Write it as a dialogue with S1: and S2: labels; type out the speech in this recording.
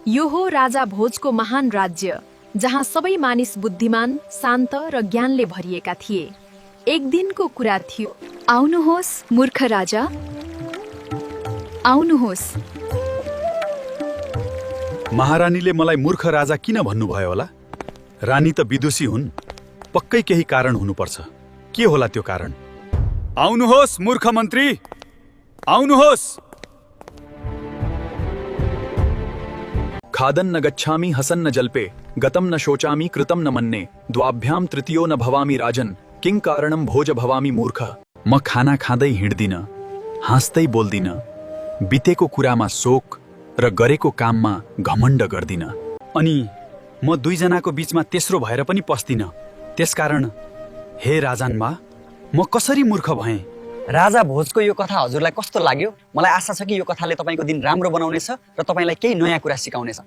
S1: यो हो राजा भोजको महान राज्य, जहाँ सबै मानिस बुद्धिमान, शान्त र ज्ञानले भरिएका थिए। एक दिनको कुरा थियो।
S2: आउनुहोस् मूर्ख राजा, आउनुहोस्।
S3: महारानीले मलाई मूर्ख राजा किन भन्नुभयो होला? रानी त विदुषी हुन्, पक्कै केही कारण हुनुपर्छ। के होला त्यो कारण? आउनुहोस् मूर्ख मन्त्री, आउनुहोस्।
S4: खादन न गच्छामि हसन न जल्पे गतम न शोचामि कृतम न मन्ने द्वाभ्याम तृतीयो न भवामि राजन किं कारणम भोज भवामि मूर्ख।
S3: म खाना खाँदै हिँड्दिन, हाँस्दै बोल्दिन, बितेको कुरामा शोक र गरेको काममा घमण्ड गर्दिन। अनि म दुईजनाको बीचमा तेस्रो भएर पनि पस्दिन। त्यसकारण हे राजनबा, म कसरी मूर्ख भएँ?
S5: राजा भोजको यो कथा हजुरलाई कस्तो लाग्यो? मलाई आशा छ कि यो कथाले तपाईँको दिन राम्रो बनाउनेछ र तपाईँलाई केही नयाँ कुरा सिकाउनेछ।